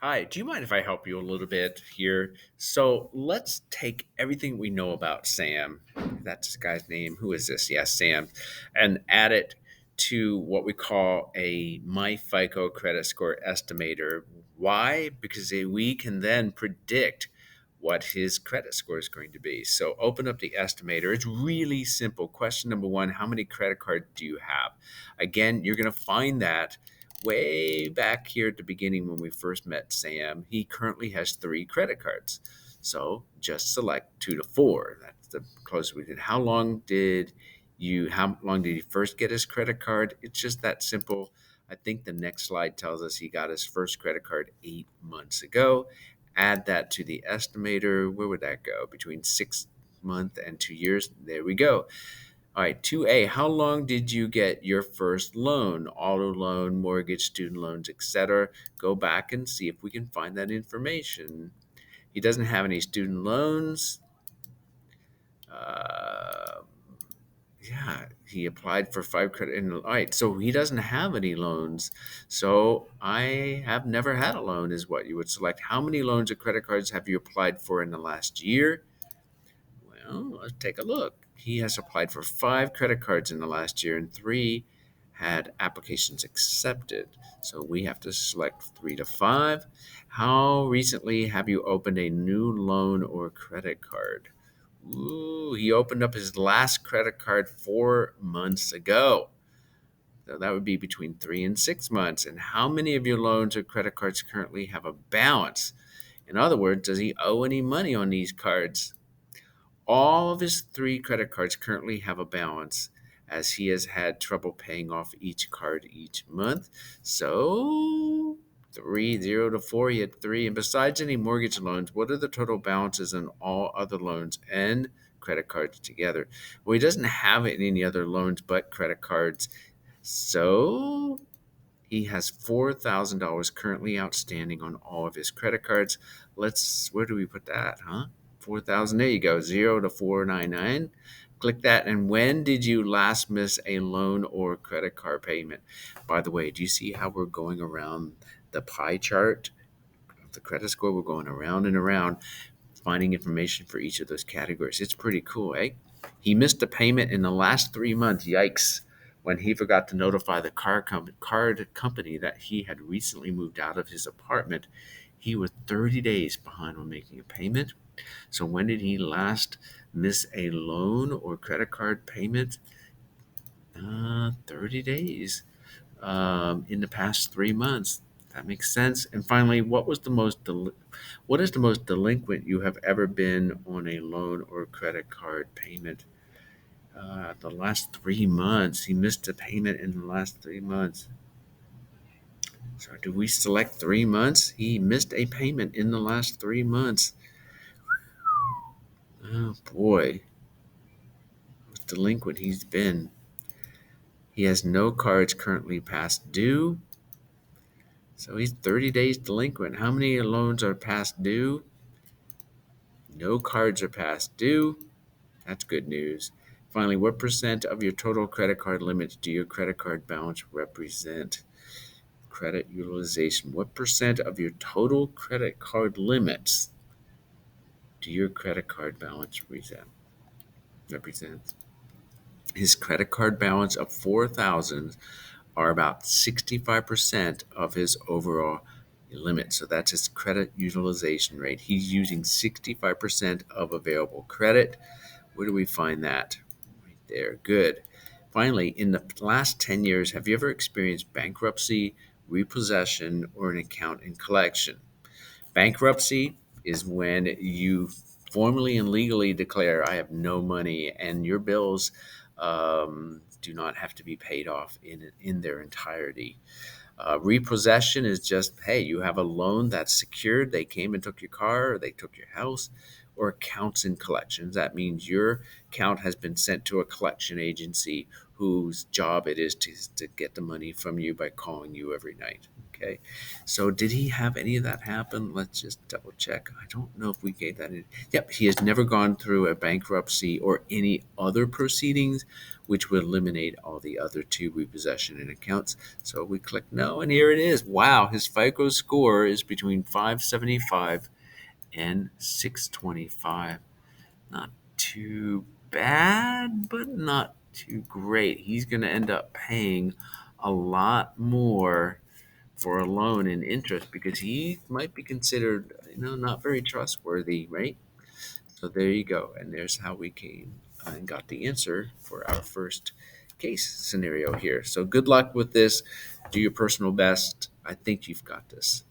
Hi, do you mind if I help you a little bit here? So let's take everything we know about Sam, that's this guy's name. Who is this? Yes, Sam, and add it to what we call a My FICO credit score estimator. Why? Because we can then predict what his credit score is going to be. So open up the estimator. It's really simple. Question number one: how many credit cards do you have? Again, you're going to find that way back here at the beginning when we first met Sam. He currently has three credit cards. So just select two to four. That's the closest we did. How long did he first get his credit card? It's just that simple. I think the next slide tells us he got his first credit card 8 months ago. Add that to the estimator. Where would that go? Between 6 months and 2 years. There we go. All right, 2A, how long did you get your first loan? Auto loan, mortgage, student loans, etc. Go back and see if we can find that information. He doesn't have any student loans. Uh, yeah, he applied for five credit. All right, so he doesn't have any loans. So I have never had a loan, is what you would select. How many loans or credit cards have you applied for in the last year? Well, let's take a look. He has applied for five credit cards in the last year, and three had applications accepted. So we have to select three to five. How recently have you opened a new loan or credit card? Ooh, he opened up his last credit card 4 months ago. So that would be between 3 and 6 months. And how many of your loans or credit cards currently have a balance? In other words, does he owe any money on these cards? All of his three credit cards currently have a balance as he has had trouble paying off each card each month. So, 3 0 to 4, he had three. And besides any mortgage loans, what are the total balances on all other loans and credit cards together? Well, he doesn't have any other loans but credit cards. So, he has $4,000 currently outstanding on all of his credit cards. Where do we put that, huh? 4,000. There you go. 0 to 499. Click that. And when did you last miss a loan or credit card payment? By the way, do you see how we're going around the pie chart of the credit score? We're going around and around, finding information for each of those categories. It's pretty cool, eh? He missed a payment in the last 3 months. Yikes. When he forgot to notify the card company that he had recently moved out of his apartment, he was 30 days behind on making a payment. So when did he last miss a loan or credit card payment? 30 days in the past 3 months. That makes sense. And finally, what is the most delinquent you have ever been on a loan or credit card payment? The last 3 months. He missed a payment in the last 3 months. So do we select 3 months? He missed a payment in the last 3 months. Oh boy, what delinquent he's been. He has no cards currently past due. So he's 30 days delinquent. How many loans are past due? No cards are past due. That's good news. Finally, what percent of your total credit card limits do your credit card balance represent? Credit utilization. What percent of your total credit card limits do your credit card balance represent? His credit card balance of 4,000 are about 65% of his overall limit. So that's his credit utilization rate. He's using 65% of available credit. Where do we find that? Right there. Good. Finally, in the last 10 years, have you ever experienced bankruptcy, repossession, or an account in collection? Bankruptcy is when you formally and legally declare, I have no money, and your bills do not have to be paid off in their entirety. Repossession is just, hey, you have a loan that's secured. They came and took your car, or they took your house, or accounts in collections. That means your account has been sent to a collection agency whose job it is to get the money from you by calling you every night. Okay. So did he have any of that happen? Let's just double check. I don't know if we gave that in. Yep. He has never gone through a bankruptcy or any other proceedings, which would eliminate all the other two repossession and accounts. So we click no, and here it is. Wow. His FICO score is between 575 and 625. Not too bad, but not too great. He's going to end up paying a lot more for a loan and interest because he might be considered, not very trustworthy, right? So there you go. And there's how we came and got the answer for our first case scenario here. So good luck with this. Do your personal best. I think you've got this.